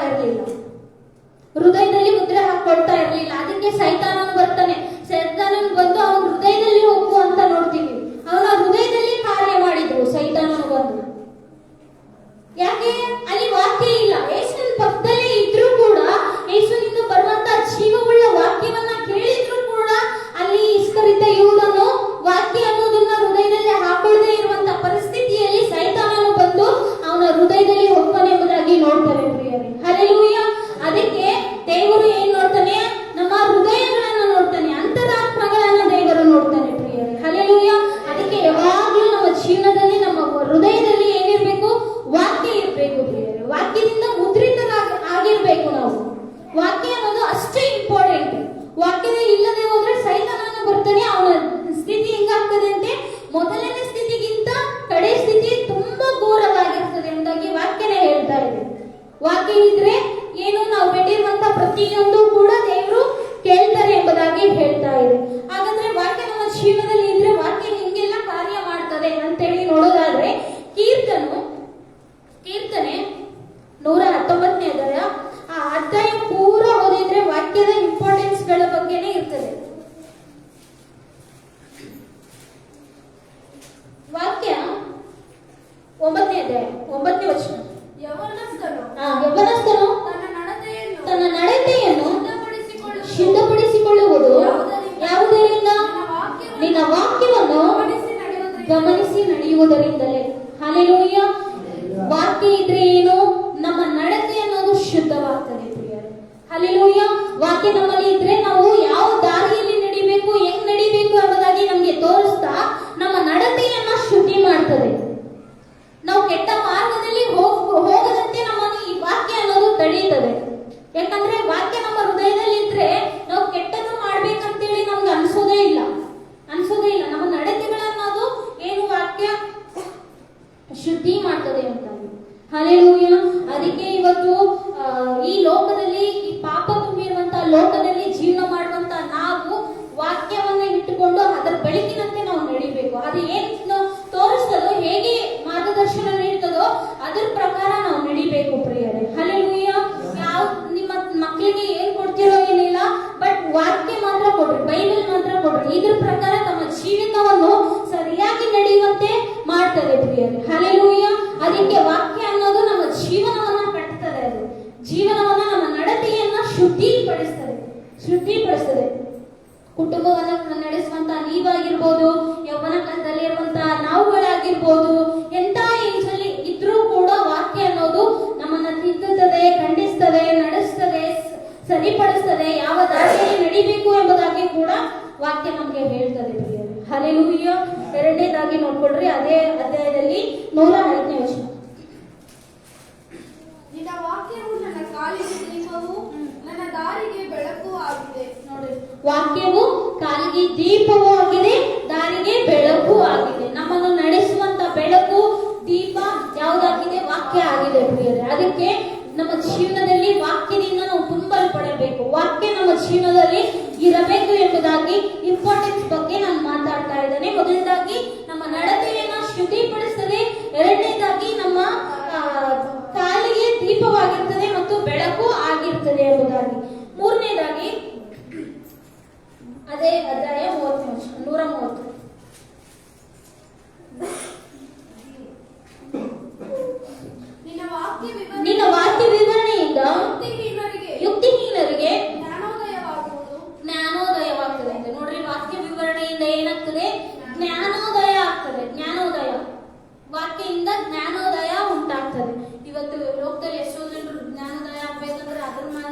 ಇರಲಿಲ್ಲ. ಅದಕ್ಕೆ ಸೈತಾನನು ಬರ್ತಾನೆ. ಸೈತಾನನು ಬಂದು ಅವನ ಹೃದಯದಲ್ಲಿ ಹೋಗು ಅಂತ ನೋಡ್ತೀವಿ. ಅವನ ಹೃದಯದಲ್ಲಿ ಕಾರ್ಯ ಮಾಡಿದ್ರು ಸೈತಾನನು ಬಂದು. ಯಾಕೆ? ಅಲ್ಲಿ ವಾಕ್ಯ ಇಲ್ಲ. ಯೇಸುವಿನ ಪಕ್ಕದಲ್ಲೇ ಇದ್ರೂ ಕೂಡ, ಯೇಸುವಿನಿಂದ ಬರುವಂತ ಜೀವವುಳ್ಳ ವಾಕ್ಯವನ್ನ ಕೇಳಿದ್ರು ಕೂಡ, ಅಲ್ಲಿ ಇಸ್ಕರಿತ ಯೂದನು ವಾಕ್ಯ ಅನ್ನೋದನ್ನ ಹೃದಯದಲ್ಲಿ ಹಾಕೊಳ್ಳದೆ ಇರುವಂತ ಪರಿಸ್ಥಿತಿಯಲ್ಲಿ ಸೈತಾನನು ಬಂದು ಅವನ ಹೃದಯದಲ್ಲಿ ಹೋಗ್ತಾನೆ ಎಂಬುದಾಗಿ ನೋಡ್ತಾರೆ ಪ್ರಿಯರೇ. ಹಲ್ಲೆಲೂಯ. ಅದಕ್ಕೆ ದೇವರು ಏನ್ ನೋಡ್ತಾನೆ? ನಮ್ಮ ಹೃದಯಗಳನ್ನ ನೋಡ್ತಾನೆ, ಅಂತರಾತ್ಮಗಳನ್ನ ದೇವರು ನೋಡ್ತಾನೆ ಪ್ರಿಯರೇ. ಹಲ್ಲೆಲೂಯ. ಅದಕ್ಕೆ ಯಾವಾಗ್ಲೂ ನಮ್ಮ ಜೀವನದಲ್ಲಿ, ನಮ್ಮ ಹೃದಯದಲ್ಲಿ ಏನಿರ್ಬೇಕು? ವಾಕ್ಯ ಇರ್ಬೇಕು ಪ್ರಿಯರೇ. ವಾಕ್ಯದಿಂದ ಮುದ್ರಿತರಾಗಿರ್ಬೇಕು ನಾವು. ವಾಕ್ಯ ಅನ್ನೋದು ಅಷ್ಟೇ ಇಂಪಾರ್ಟೆಂಟ್. ವಾಕ್ಯದ ಇಲ್ಲದೆ ಹೋದ್ರೆ ಸೈತಾನನು ಬರ್ತಾನೆ. ಅವನ ಸ್ಥಿತಿ ಹೆಂಗಾಗ್ತದೆ ಅಂತೆ, ಮೊದಲನೇ ಸ್ಥಿತಿಗಿಂತ ಕಡೆ ಸ್ಥಿತಿ ತುಂಬಾ ಘೋರವಾಗಿರ್ತದೆ ಎಂಬುದಾಗಿ ವಾಕ್ಯನೇ ಹೇಳ್ತಾ ಇದೆ. ವಾಕ್ಯ ಇದ್ರೆ ಏನು, ನಾವು ಬೇಡಿರುವಂತ ಪ್ರತಿಯೊಂದು ಕೂಡ ದೇವರು ಕೇಳ್ತಾರೆ ಎಂಬುದಾಗಿ ಹೇಳ್ತಾ ಇದೆ. ಹಾಗಾದ್ರೆ ವಾಕ್ಯ ನಮ್ಮ ಜೀವನದಲ್ಲಿ ಇದ್ರೆ ವಾಕ್ಯ ಹಿಂಗೆಲ್ಲ ಕಾರ್ಯ ಮಾಡ್ತದೆ ಅಂತೇಳಿ ನೋಡೋದಾದ್ರೆ, ಕೀರ್ತನೆ 119ನೇ ಅಧ್ಯಾಯ, ಆ ಅಧ್ಯಾಯ ಪೂರ ಓದಿದ್ರೆ ವಾಕ್ಯದ ಇಂಪಾರ್ಟೆನ್ಸ್ ಗಳ ಬಗ್ಗೆನೇ ಇರ್ತದೆ. ವಾಕ್ಯ 9ನೇ ಅಧ್ಯಾಯ 9ನೇ ವಚನ. ಯವನಸ್ಥನು ತನ್ನ ನಡತೆಯನ್ನು ಸಿದ್ಧಪಡಿಸಿಕೊಳ್ಳುವುದು ಯಾವುದರಿಂದ? ನಿನ್ನ ವಾಕ್ಯವನ್ನು ಗಮನಿಸಿ ನಡೆಯುವುದರಿಂದಲೇ. ಹಲ್ಲೆಲೂಯ. ವಾಕ್ಯ ಇದ್ರೆ ಏನು? ನಮ್ಮ ನಡತೆ ಅನ್ನೋದು ಶುದ್ಧವಾಗ್ತದೆ ಪ್ರಿಯರೇ. ಹಲ್ಲೆಲೂಯ. ವಾಕ್ಯ ನಮ್ಮಲ್ಲಿ ಇದ್ರೆ ನಾವು ಯಾವ ದಾರಿಯಲ್ಲಿ ನಡಿಬೇಕು, ಹೆಂಗ್ ನಡಿಬೇಕು ಎಂಬುದಾಗಿ ನಮ್ಗೆ ತೋರಿಸ್ತಾ ನಮ್ಮ ನಡತೆಯನ್ನ ಶುದ್ಧಿ ಮಾಡ್ತದೆ. ನಾವು ಕೆಟ್ಟ ಮಾರ್ಗದಲ್ಲಿ ಹೋಗದಂತೆ ನಮ್ಮನ್ನು ಈ ವಾಕ್ಯ ಅನ್ನೋದು ತಡೆಯುತ್ತದೆ. ಯಾಕಂದ್ರೆ ವಾಕ್ಯ ನಮ್ಮ ಹೃದಯದಲ್ಲಿ ಇದ್ರೆ ನಾವು ಕೆಟ್ಟದ್ದು ಮಾಡ್ಬೇಕಂತೇಳಿ ನಮ್ಗೆ ಅನ್ಸೋದೇ ಇಲ್ಲ. ನಮ್ಮ ನಡತೆಗಳನ್ನೋದು ಏನು ವಾಕ್ಯ ಶುದ್ಧಿ ಮಾಡ್ತದೆ ಅಂತ. ಹಲ್ಲೆಲೂಯ. ಅದಕ್ಕೆ ಇವತ್ತು ಈ ಲೋಕದಲ್ಲಿ ಲೋಕದಲ್ಲಿ ಜೀವನ ಮಾಡುವಂತ ನಾವು ವಾಕ್ಯವನ್ನ ಇಟ್ಟುಕೊಂಡು ಅದರ ಬೆಳಕಿನಂತೆ ನಾವು ನಡಿಬೇಕು. ಅದು ಏನು ತೋರಿಸ್ತದೋ, ಹೇಗೆ ಮಾರ್ಗದರ್ಶನ ನೀಡ್ತದೋ ಅದರ ಪ್ರಕಾರ ನಾವು ನಡಿಬೇಕು ಪ್ರಿಯರೇ. ಹಲ್ಲೆಲೂಯ. ಯಾವ ನಿಮ್ಮ ಮಕ್ಕಳಿಗೆ ಏನ್ ಕೊಡ್ತಿರೋ ಏನಿಲ್ಲ, ಬಟ್ ವಾಕ್ಯ ಮಾತ್ರ ಕೊಡ್ರಿ, ಬೈಬಲ್ ಮಾತ್ರ ಕೊಡ್ರಿ. ಇದ್ರ ಪ್ರಕಾರ ತಮ್ಮ ಜೀವಿತವನ್ನು ಸರಿಯಾಗಿ ನಡೆಯುವಂತೆ ಮಾಡ್ತದೆ ಪ್ರಿಯರೇ. ಹಲ್ಲೆಲೂಯ. ಅದಕ್ಕೆ ವಾಕ್ಯ ಅನ್ನೋದು ನಮ್ಮ ಜೀವನವನ್ನ ಕಟ್ತದೆ. ಅದು ಜೀವನವನ್ನ, ನಮ್ಮ ನಡತೆಯನ್ನ ಶುದ್ಧಿಪಡಿಸ್ತದೆ. ಕುಟುಂಬವನ್ನ ನಡೆಸುವಂತ ನೀವಾಗಿರ್ಬೋದು, ಯೌವನ ಕಾಲದಲ್ಲಿ ಇರುವಂತ ನಾವುಗಳಾಗಿರ್ಬೋದು, ಎಂತ ಏಜಲ್ಲಿ ಇದ್ರೂ ಕೂಡ ವಾಕ್ಯ ಅನ್ನೋದು ನಮ್ಮನ್ನ ತಿದ್ದುತ್ತದೆ, ಖಂಡಿಸ್ತದೆ, ನಡೆಸ್ತದೆ, ಸರಿಪಡಿಸ್ತದೆ. ಯಾವ ದಾರಿಯಲ್ಲಿ ನಡಿಬೇಕು ಎಂಬುದಾಗಿ ಕೂಡ ವಾಕ್ಯ ನಮ್ಗೆ ಹೇಳ್ತದೆ ಪ್ರಿಯರೇ. ಹಲ್ಲೆಲೂಯ. ಎರಡನೇದಾಗಿ ನೋಡ್ಕೊಳ್ರಿ, ಅದೇ ಅಧ್ಯಾಯದಲ್ಲಿ 105ನೇ ವಚನ. ನಿನ್ನ ವಾಕ್ಯವು ನನ್ನ ಕಾಲಿಗೆ ದೀಪವು, ನನ್ನ ದಾರಿಗೆ ಬೆಳಕು ಆಗಿದೆ. ನೋಡಿ, ವಾಕ್ಯವು ಕಾಲಿಗೆ ದೀಪವೂ ಆಗಿದೆ, ದಾರಿಗೆ ಬೆಳಕು ಆಗಿದೆ. ನಮ್ಮನ್ನು ನಡೆಸುವಂತ ಬೆಳಕು, ದೀಪ ಯಾವುದಾಗಿದೆ? ವಾಕ್ಯ ಆಗಿದೆ ಪ್ರಿಯರೇ. ಅದಕ್ಕೆ ನಮ್ಮ ಜೀವನದಲ್ಲಿ ವಾಕ್ಯದಿಂದ ನಾವು ತುಂಬಲ್ಪಡಬೇಕು. ವಾಕ್ಯ ನಮ್ಮ ಜೀವನದಲ್ಲಿ ಇರಬೇಕು ಎಂಬುದಾಗಿ ಇಂಪಾರ್ಟೆನ್ಸ್ ಬಗ್ಗೆ ನಾನು ಮಾತಾಡ್ತಾ ಇದ್ದೇನೆ. ಮೊದಲನೇದಾಗಿ ನಮ್ಮ ನಡತೆಯನ್ನ ಶುದ್ಧಿಪಡಿಸ್ತದೆ, ಎರಡನೇದಾಗಿ ನಮ್ಮ ಕಾಲಿಗೆ ದೀಪವಾಗಿರ್ತದೆ ಮತ್ತು ಬೆಳಕು ಆಗಿರ್ತದೆ ಎಂಬುದಾಗಿ. ಮೂರನೇದಾಗಿ ಅದೇ ಅಧ್ಯಾಯ 130. ನಿನ್ನ ವಾಕ್ಯ ವಿವರಣೆಯಿಂದ ಯುಕ್ತಿಹೀನರಿಗೆ ಜ್ಞಾನೋದಯವಾಗ್ತದೆ ಅಂತ. ನೋಡ್ರಿ, ವಾಕ್ಯ ವಿವರಣೆಯಿಂದ ಏನಾಗ್ತದೆ? ಜ್ಞಾನೋದಯ ಆಗ್ತದೆ. ಜ್ಞಾನೋದಯ, ವಾಕ್ಯದಿಂದ ಜ್ಞಾನೋದಯ ಉಂಟಾಗ್ತದೆ. ಇವತ್ತು ಲೋಕದಲ್ಲಿ ಎಷ್ಟೋ ಜನರು ಜ್ಞಾನೋದಯ ಆಗ್ಬೇಕಂದ್ರೆ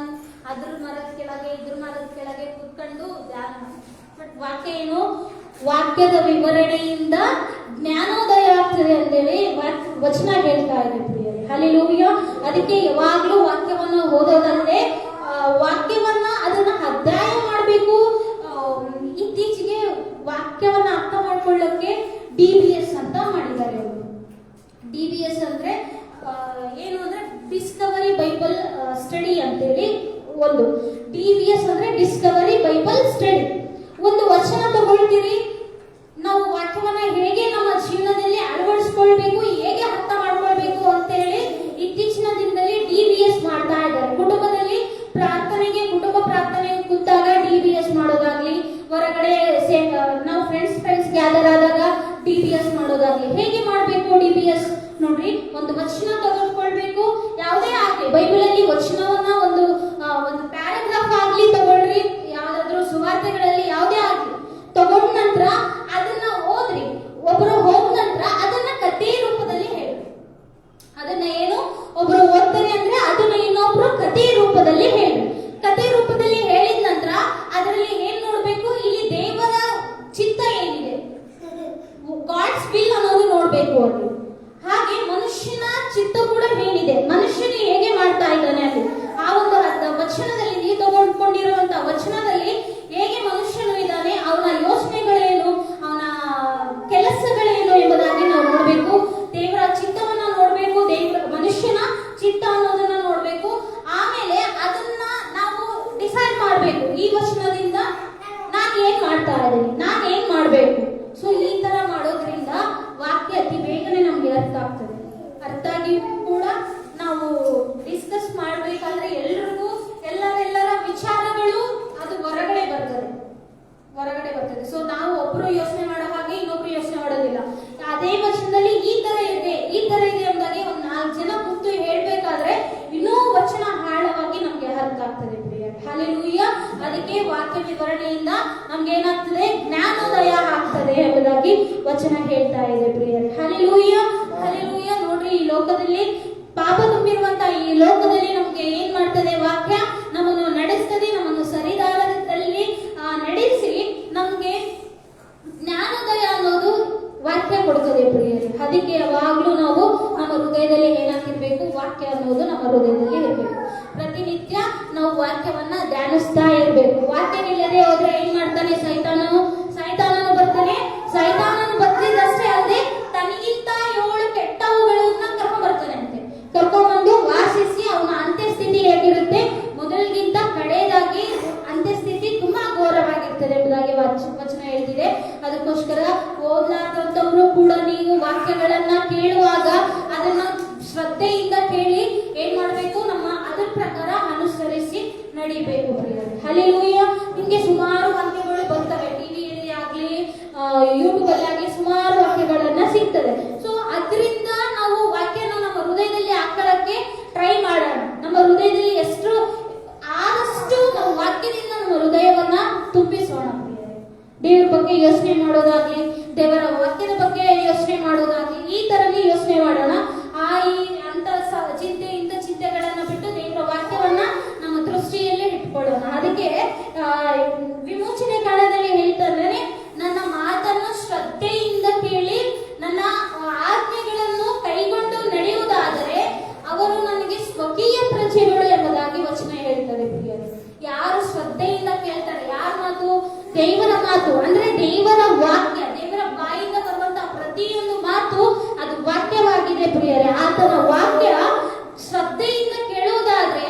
ಅದ್ರ ಮರದ ಕೆಳಗೆ, ಇದ್ರ ಮರದ ಕೆಳಗೆ ಕೂತ್ಕೊಂಡು ಧ್ಯಾನ. ಬಟ್ ವಾಕ್ಯ ಏನು? ವಾಕ್ಯದ ವಿವರಣೆಯಿಂದ ಜ್ಞಾನೋದಯ ಆಗ್ತದೆ ಅಂತೇಳಿ ವಚನ ಹೇಳ್ತಾ ಇದೆ ಪ್ರಿಯರೇ. ಹಲ್ಲೆಲೂಯ. ಅದಕ್ಕೆ ಯಾವಾಗ್ಲೂ ವಾಕ್ಯವನ್ನ ಓದೋದಂದ್ರೆ ವಾಕ್ಯವನ್ನ ಅದನ್ನ ಅಧ್ಯಾಯ ಮಾಡಬೇಕು. ಇತ್ತೀಚೆಗೆ ವಾಕ್ಯವನ್ನ ಅರ್ಥ ಮಾಡ್ಕೊಳ್ಳಕ್ಕೆ DBS ಅಂತ ಮಾಡಿದ್ದಾರೆ ಅವರು. DBS ಅಂದ್ರೆ ಏನು ಅಂದ್ರೆ ಡಿಸ್ಕವರಿ ಬೈಬಲ್ ಸ್ಟಡಿ ಅಂತೇಳಿ ಒಂದು. DBS ಅಂದ್ರೆ ಡಿಸ್ಕವರಿ ಬೈಬಲ್ ಸ್ಟಡಿ. ಒಂದು ವಚನ ತಗೊಳ್ತೀರಿ, ನಾವು ವಾಕ್ಯವನ್ನ ಹೇಗೆ ನಮ್ಮ ಜೀವನದಲ್ಲಿ ಅಳವಡಿಸ್ಕೊಳ್ಬೇಕು, ಹೇಗೆ ಅರ್ಥ ಮಾಡ್ಕೊಳ್ಬೇಕು ಅಂತೇಳಿ ಇತ್ತೀಚಿನ ದಿನದಲ್ಲಿ DBS ಮಾಡ್ತಾ ಇದ್ದಾರೆ. ಕುಟುಂಬದಲ್ಲಿ ಕುಟುಂಬ ಪ್ರಾರ್ಥನೆಗೆ ಕೂತಾಗ DBS ಮಾಡೋದಾಗ್ಲಿ, ಹೊರಗಡೆ ನಾವು ಫ್ರೆಂಡ್ಸ್ ಗ್ಯಾದರ್ ಆದಾಗ DBS ಮಾಡೋದಾಗ್ಲಿ. ಹೇಗೆ ಮಾಡ್ಬೇಕು DBS? ನೋಡ್ರಿ, ಒಂದು ವಚನ ತಗೊಳ್ಬೇಕು, ಯಾವುದೇ ಆಗ್ಲಿ, ಬೈಬಲ್ ಅಲ್ಲಿ ವಚನವನ್ನ ಒಂದು ಪ್ಯಾರಾಗ್ರಾಫ್ ಆಗ್ಲಿ ತಗೊಳ್ರಿ, ಯಾವ್ದಾದ್ರು ಸುವಾರ್ತೆಗಳಲ್ಲಿ ಯಾವುದೇ ಆಗ್ಲಿ, ತಗೊಂಡ ನಂತರ ಅದನ್ನ ಓದ್ರಿ. ಒಬ್ಬರು ಹೋದ ನಂತರ ಅದನ್ನ ಕಥೆ ರೂಪದಲ್ಲಿ ಹೇಳಿ. ಅದನ್ನ ಏನು ಒಬ್ರು ಓದ್ತಾರೆ ಅಂದ್ರೆ ಅದನ್ನ ಇನ್ನೊಬ್ರು ಕಥೆ ರೂಪದಲ್ಲಿ ಹೇಳಿ. ಕಥೆ ರೂಪದಲ್ಲಿ ಹೇಳಿದ ನಂತರ ಅದರಲ್ಲಿ ಏನ್ ನೋಡ್ಬೇಕು? ಇಲ್ಲಿ ದೇವರ ಚಿತ್ತ ಏನಿದೆ, ಗಾಡ್ಸ್ ವಿಲ್ ಅನ್ನೋದು ನೋಡ್ಬೇಕು ಅಲ್ಲಿ. ಹಾಗೆ ಮನುಷ್ಯನ ಚಿತ್ತ ಕೂಡ ಏನಿದೆ, ಮನುಷ್ಯನು ಹೇಗೆ ಮಾಡ್ತಾ ಇದ್ದಾನೆ ಅಲ್ಲಿ. ಆ ಒಂದು ವಚನದಲ್ಲಿ, ನೀವು ತಗೊಂಡ್ಕೊಂಡಿರುವಂತಹ ವಚನದಲ್ಲಿ ಹೇಗೆ ಮನುಷ್ಯನು ಇದ್ದಾನೆ, ಅವನ ಯೋಚನೆಗಳೇನು, ಅವನ ಕೆಲಸಗಳೇನು ಎಂಬುದಾಗಿ ನಾವು ನೋಡ್ಬೇಕು. ದೇವರ ಚಿತ್ತವನ್ನ ನೋಡ್ಬೇಕು, ಮನುಷ್ಯನ ಚಿತ್ತ ಅನ್ನೋದನ್ನ ನೋಡ್ಬೇಕು. ಆಮೇಲೆ ಅದನ್ನ ನಾವು ಡಿಸೈಡ್ ಮಾಡ್ಬೇಕು, ಈ ವಚನದಿಂದ ನಾನು ಏನ್ ಮಾಡ್ತಾ ಇದ್ದೀನಿ, ನಾನು ಏನ್ ಮಾಡ್ಬೇಕು. ಸೊ ಈ ತರ ಮಾಡೋದ್ರಿಂದ ವಾಕ್ಯ ಅತಿ ಬೇಗನೆ ನಮ್ಗೆ ಅರ್ಥ ಆಗ್ತದೆ. ಅರ್ಥ ಆಗಿ ಕೂಡ ನಾವು ಡಿಸ್ಕಸ್ ಮಾಡ್ಬೇಕಾದ್ರೆ ಎಲ್ರಿಗೂ ಎಲ್ಲರ ವಿಚಾರಗಳು ಅದು ಹೊರಗಡೆ ಬರ್ತದೆ. ಸೊ ನಾವು ಒಬ್ರು ಯೋಚನೆ ಮಾಡೋ ಹಾಗೆ ಇನ್ನೊಬ್ರು ಯೋಚನೆ ಮಾಡೋದಿಲ್ಲ. ಅದೇ ವಚನದಲ್ಲಿ ಈ ತರ ಇದೆ ಎಂಬುದಾಗಿ ಒಂದ್ 4 ಜನ ಕೂತು ಹೇಳ್ಬೇಕಾದ್ರೆ ಇನ್ನೂ ವಚನ ಆಳವಾಗಿ ನಮ್ಗೆ ಅರ್ಥ ಆಗ್ತದೆ ಪ್ರಿಯರೇ. ಹಲ್ಲೆಲೂಯ. ಅದಕ್ಕೆ ವಾಕ್ಯ ವಿವರಣೆಯಿಂದ ನಮ್ಗೆ ಏನಾಗ್ತದೆ? ಜ್ಞಾನೋದಯ ಆಗ್ತದೆ ಎಂಬುದಾಗಿ ವಚನ ಹೇಳ್ತಾ ಇದೆ ಪ್ರಿಯರೇ. ಹಲ್ಲೆಲೂಯ. ಹಲ್ಲೆಲೂಯ. ನೋಡ್ರಿ, ಈ ಲೋಕದಲ್ಲಿ ಪಾಪ ತುಂಬಿರುವಂತ ಈ ಲೋಕದಲ್ಲಿ ನಮ್ಗೆ ಏನ್ ಮಾಡ್ತದೆ? ವಾಕ್ಯ ನಮ್ಮನ್ನು ನಡೆಸ್ತದೆ, ನಮ್ಮನ್ನು ಸರಿದಾರದಲ್ಲಿ ನಡೆಸಿ ನಮ್ಗೆ ಜ್ಞಾನೋದಯ ಅನ್ನೋದು ವಾಕ್ಯ ಕೊಡ್ತದೆ ಪ್ರಿಯರೇ. ಅದಕ್ಕೆ ಯಾವಾಗ್ಲೂ ನಾವು ನಮ್ಮ ಹೃದಯದಲ್ಲಿ ಏನಾಗಿರ್ಬೇಕು? ವಾಕ್ಯ ಅನ್ನೋದು ನಮ್ಮ ಹೃದಯದಲ್ಲಿ ಇರಬೇಕು. ಪ್ರತಿನಿತ್ಯ ನಾವು ವಾಕ್ಯವನ್ನ ಧ್ಯಾನಿಸ್ತಾ ಇರ್ಬೇಕು. ವಾಕ್ಯವಿಲ್ಲದೆ ಹೋದ್ರೆ ಏನ್ ಮಾಡ್ತಾನೆ? ಸೈತಾನನು ಬರ್ತಾನೆ. ಸೈತಾನನು ಬರ್ತಿದ್ದಷ್ಟೇ ಅಲ್ಲದೆ ತನಗಿಂತ 7 ಕೆಟ್ಟವುಗಳನ್ನ ಕರ್ಕೊಂಡ್ಬಂದು ವಾಸಿಸಿ ಅವನ ಅಂತ್ಯಸ್ಥಿತಿ ಹೇಗಿರುತ್ತೆ? ಮೊದಲಿಗಿಂತ ಕಡೆಯದಾಗಿ ಅದಕ್ಕೋಸ್ಕರ ಓದ್ಲಾರ್ದಂಥವ್ರು ಕೂಡ ನೀವು ವಾಕ್ಯಗಳನ್ನ ಕೇಳುವಾಗ ಅದನ್ನ ಶ್ರದ್ಧೆಯಿಂದ ಕೇಳಿ ಏನ್ ಮಾಡ್ಬೇಕು, ನಮ್ಮ ಅದ್ರ ಪ್ರಕಾರ ಅನುಸರಿಸಿ ನಡಿಬೇಕು ಪ್ರಿಯರೇ. ಹಲ್ಲೆಲೂಯ. ನಿಮ್ಗೆ ಸುಮಾರು ವಾಕ್ಯಗಳು ಬರ್ತವೆ, ಟಿವಿಯಲ್ಲಿ ಆಗ್ಲಿ ಯೂಟ್ಯೂಬ್ ಅಲ್ಲಿ ಆಗ್ಲಿ ಸುಮಾರು ವಾಕ್ಯಗಳನ್ನ ಸಿಗ್ತದೆ. ಸೊ ಅದರಿಂದ ನಾವು ವಾಕ್ಯನ ನಮ್ಮ ಹೃದಯದಲ್ಲಿ ಹಾಕೊಳ್ಳಕ್ಕೆ ಟ್ರೈ ಮಾಡೋಣ. ನಮ್ಮ ಹೃದಯದಲ್ಲಿ ಎಷ್ಟು ಆದಷ್ಟು ನಾವು ವಾಕ್ಯದಿಂದ ನಮ್ಮ ಹೃದಯವನ್ನ ತುಂಬಿಸೋಣ ಪ್ರಿಯರೇ. ದೇವರ ಬಗ್ಗೆ ಯೋಚನೆ ಮಾಡೋದಾಗ್ಲಿ, ದೇವರ ವಾಕ್ಯದ ಬಗ್ಗೆ ಯೋಚನೆ ಮಾಡೋದಾಗ್ಲಿ, ಈ ತರನೇ ಯೋಚನೆ ಮಾಡೋಣ. ಇಂಥ ಚಿಂತೆಗಳನ್ನ ಬಿಟ್ಟು ದೇವರ ವಾಕ್ಯವನ್ನ ನಮ್ಮ ದೃಷ್ಟಿಯಲ್ಲೇ ಇಟ್ಕೊಳ್ಳೋಣ. ಅದಕ್ಕೆ ವಿಮೋಚನೆ ಕಾಲದಲ್ಲಿ ಹೇಳ್ತಾರೆ, ನನ್ನ ಮಾತನ್ನು ಶ್ರದ್ಧೆಯಿಂದ ಕೇಳಿ ನನ್ನ ಆಜ್ಞೆಗಳನ್ನು ಕೈಗೊಂಡು ನಡೆಯುವುದಾದರೆ ಅವರು ನನಗೆ ಸ್ವಕೀಯ ಪ್ರಜೆಗಳು ಎಂಬುದಾಗಿ ವಚನ ಹೇಳ್ತಾರೆ ಪ್ರಿಯರೇ. ಯಾರು ಶ್ರದ್ಧೆಯಿಂದ ಕೇಳ್ತಾರೆ, ಯಾರ ಮಾತು? ದೇವರ ಮಾತು, ಅಂದ್ರೆ ದೇವರ ವಾಕ್ಯ, ದೇವರ ಬಾಯಿಂದ ಬರುವಂತಹ ಪ್ರತಿಯೊಂದು ಮಾತು ಅದು ವಾಕ್ಯವಾಗಿದೆ ಪ್ರಿಯರೇ. ಆತನ ವಾಕ್ಯ ಶ್ರದ್ಧೆಯಿಂದ ಕೇಳುವುದಾದ್ರೆ,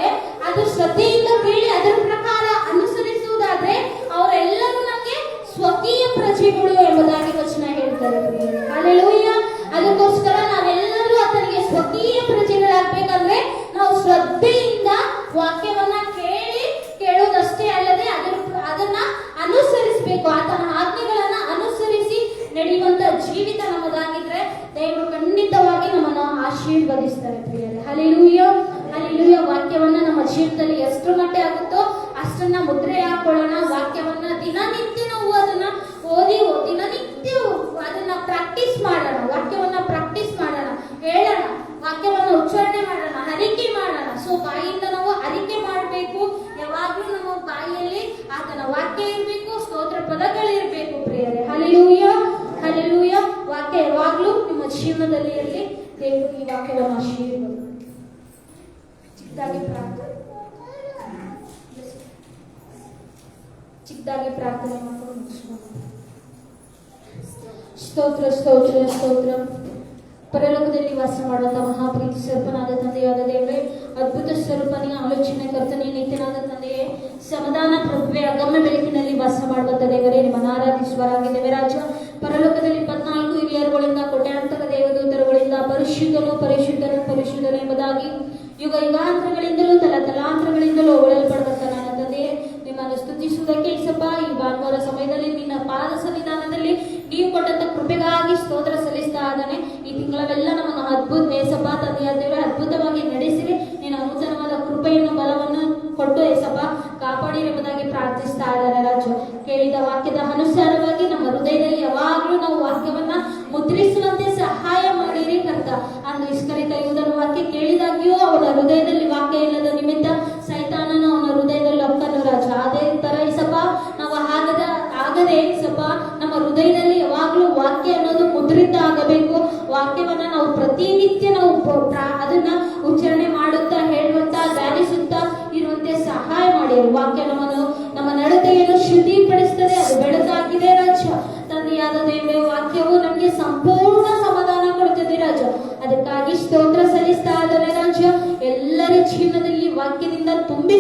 ಅದು ಶ್ರದ್ಧೆಯಿಂದ ಕೇಳಿ ಅದರ ಪ್ರಕಾರ ಅನುಸರಿಸುವುದಾದ್ರೆ ಅವರೆಲ್ಲರೂ ನಮಗೆ ಸ್ವಕೀಯ ಪ್ರಜೆಗಳು ಎಂಬುದಾಗಿ ವಚನ ಹೇಳ್ತಾರೆ ಪ್ರಿಯರೇ. ಹಲ್ಲೆಲೂಯ. ಅದಕ್ಕೋಸ್ಕರ ನಾವೆಲ್ಲರೂ ಆತನಿಗೆ ಸ್ವಕೀಯ ಪ್ರಜೆಗಳಾಗಬೇಕಂದ್ರೆ ನಾವು ಶ್ರದ್ಧೆಯಿಂದ ವಾಕ್ಯವನ್ನ ಕೇಳೋದಷ್ಟೇ ಅಲ್ಲದೆ ಅದನ್ನ ಅನುಸರಿಸಬೇಕು. ಆತನ ಆಜ್ಞೆಗಳನ್ನ ಅನುಸರಿಸಿ ನಡೆಯುವಂತ ಜೀವಿತ ನಮ್ಮದಾಗಿದ್ರೆ ದೇವರು ಖಂಡಿತವಾಗಿ ನಮ್ಮನ್ನು ಆಶೀರ್ವದಿಸ್ತಾರೆ ಪ್ರಿಯರೇ. ಹಲ್ಲೆಲೂಯ. ಹಲ್ಲೆಲೂಯ. ವಾಕ್ಯವನ್ನ ನಮ್ಮ ಜೀವಿತದಲ್ಲಿ ಎಷ್ಟು ಮಟ್ಟ ಆಗುತ್ತೋ ಅಷ್ಟನ್ನ ಮುದ್ರೆ ಹಾಕೊಳ್ಳೋಣ. ವಾಕ್ಯವನ್ನ ದಿನನಿತ್ಯ ನಾವು ಅದನ್ನ ಓದಿ ದಿನನಿತ್ಯ ಅದನ್ನ ಪ್ರಾಕ್ಟೀಸ್ ಮಾಡೋಣ. ವಾಕ್ಯವನ್ನ ಪ್ರಾಕ್ಟೀಸ್ ಮಾಡೋಣ, ಹೇಳೋಣ, ವಾಕ್ಯವನ್ನ ಉಚ್ಚಾರಣೆ ಮಾಡೋಣ, ಅರಿಕೆ ಮಾಡೋಣ. ಸೊ ಬಾಯಿಯಿಂದ ನಾವು ಅರಿಕೆ ಮಾಡಬೇಕು. ಯಾವಾಗ್ಲೂ ನಮ್ಮ ಬಾಯಿಯಲ್ಲಿ ಆತನ ವಾಕ್ಯ ಇರಬೇಕು, ಸ್ತೋತ್ರ ಪದಗಳಿರ್ಬೇಕು ಪ್ರಿಯರೇ. ಹಲ್ಲೆಲೂಯ. ಹಲ್ಲೆಲೂಯ. ವಾಕ್ಯ ಯಾವಾಗ್ಲೂ ನಿಮ್ಮ ಜೀವನದಲ್ಲಿ ಇರಲಿ. ದೇವರು ಈ ವಾಕ್ಯವನ್ನು ಆಶೀರ್ವದಿಸಲಿ. ಚಿಕ್ಕದಾಗಿ ಪ್ರಾರ್ಥನೆ ಮಾಡ್ಕೊಂಡು ಮುಗಿಸ್ಕೊಂಡು ಸ್ತೋತ್ರ ಸ್ತೋತ್ರ ಸ್ತೋತ್ರ. ಪರಲೋಕದಲ್ಲಿ ವಾಸ ಮಾಡುವಂತಹ ಮಹಾಪ್ರೀತಿ ಸ್ವರೂಪನಾದ ತಂದೆಯಾದ ದೇವರೇ, ಅದ್ಭುತ ಸ್ವರೂಪನೇ, ಆಲೋಚನೆ ಕರ್ತನೆ, ನಿತ್ಯನಾದ ತಂದೆಯೇ, ಸಮಾಧಾನ ಪ್ರಭುವೆ, ಅಗಮ್ಯ ಬೆಳಕಿನಲ್ಲಿ ವಾಸ ಮಾಡುವಂತ ದೇವರೇ, ನಿಮ್ಮನ್ನು ಆರಾಧಿಸುವರಾಗಿದ್ದೇವೆ ರಾಜ. ಪರಲೋಕದಲ್ಲಿ 14 ಹಿರಿಯರುಗಳಿಂದ ಕೋಟ್ಯಾಂತರ ದೇವದೂತರುಗಳಿಂದ ಪರಿಶುದ್ಧನು ಪರಿಶುದ್ಧನು ಪರಿಶುದ್ಧನು ಎಂಬುದಾಗಿ ಯುಗ ಯುಗಾಂತರಗಳಿಂದಲೂ ತಲಾಂತರಗಳಿಂದಲೂ ಹೊಗಳಲ್ಪಡುವಂತ ನನ್ನ ತಂದೆಯೇ, ನಿಮ್ಮನ್ನು ಸ್ತುತಿಸುವುದಕ್ಕೆ ಇಸಪ್ಪ ಈ ಭಾನುವಾರ ಸಮಯದಲ್ಲಿ ನಿನ್ನ ಪಾದ ಸನ್ನಿಧಾನದಲ್ಲಿ ನೀವು ಕೊಟ್ಟಂತ ಕೃಪೆಗಾಗಿ ಸ್ತೋತ್ರ ಸಲ್ಲಿಸ್ತಾ ಇದ್ದಾನೆ. ಈ ತಿಂಗಳವೆಲ್ಲ ನಮ್ಮನ್ನು ಅದ್ಭುತ ಏಸಪ್ಪ ತಂದೆಯಾದ ದೇವರೇ ಅದ್ಭುತವಾಗಿ ನಡೆಸಿರಿ. ನಿನ್ನ ನೂತನವಾದ ಕೃಪೆಯನ್ನು ಬಲವನ್ನು ಕೊಟ್ಟು ಏಸಪ್ಪ ಕಾಪಾಡಿ ಎಂಬುದಾಗಿ ಪ್ರಾರ್ಥಿಸ್ತಾ ಇದ್ದಾರೆ ರಾಜ. ಕೇಳಿದ ವಾಕ್ಯದ ಅನುಸಾರವಾಗಿ ನಮ್ಮ ಹೃದಯದಲ್ಲಿ ಯಾವಾಗಲೂ ನಾವು ವಾಕ್ಯವನ್ನ ಮುದ್ರಿಸುವಂತೆ ಸಹಾಯ ಮಾಡಿರಿ ಕರ್ತ. ಅಂದು ಇಸ್ಕರಿತ ಯೂದನ ವಾಕ್ಯ ಕೇಳಿದಾಗ್ಯೂ ಅವನ ಹೃದಯದಲ್ಲಿ ವಾಕ್ಯ ಇಲ್ಲದ ನಿಮಿತ್ತ ಸೈತಾನನು ಅವನ ಹೃದಯದಲ್ಲಿ ಒಕ್ಕನು ರಾಜ. ಅದೇ ತರ ಇಸಪ್ಪ ನಾವು ಆಗದೆ ಇಸಪ್ಪ ನಮ್ಮ ಹೃದಯದಲ್ಲಿ ಯಾವಾಗಲೂ ವಾಕ್ಯ ಅನ್ನೋದು ಮುದ್ರಿತ ಆಗಬೇಕು. ವಾಕ್ಯವನ್ನ ನಾವು ಪ್ರತಿನಿತ್ಯ ನಾವು ಅದನ್ನ ಉಚ್ಚಾರಣೆ ಮಾಡುತ್ತಾ ಹೇಳುತ್ತಾ ಧ್ಯಾನಿಸುತ್ತಾ ಇರುವಂತೆ ಸಹಾಯ ಮಾಡಿ. ವಾಕ್ಯ ನಮ್ಮ ನಡತೆಯನ್ನು ಶುದ್ಧಿಪಡಿಸುತ್ತದೆ, ಅದು ಬೆಳಕಾಗಿದೆ ರಾಜ. ತಂದೆಯಾದ ದೇವರೇ, ವಾಕ್ಯವು ನಮಗೆ ಸಂಪೂರ್ಣ ಸಮಾಧಾನ ಕೊಡುತ್ತದೆ ರಾಜ. ಅದಕ್ಕಾಗಿ ಸ್ತೋತ್ರ ಸಲ್ಲಿಸ್ತಾ ಇದ್ದಾರೆ ರಾಜ. ಎಲ್ಲರ ಜೀವನದಲ್ಲಿ ವಾಕ್ಯದಿಂದ ತುಂಬಿ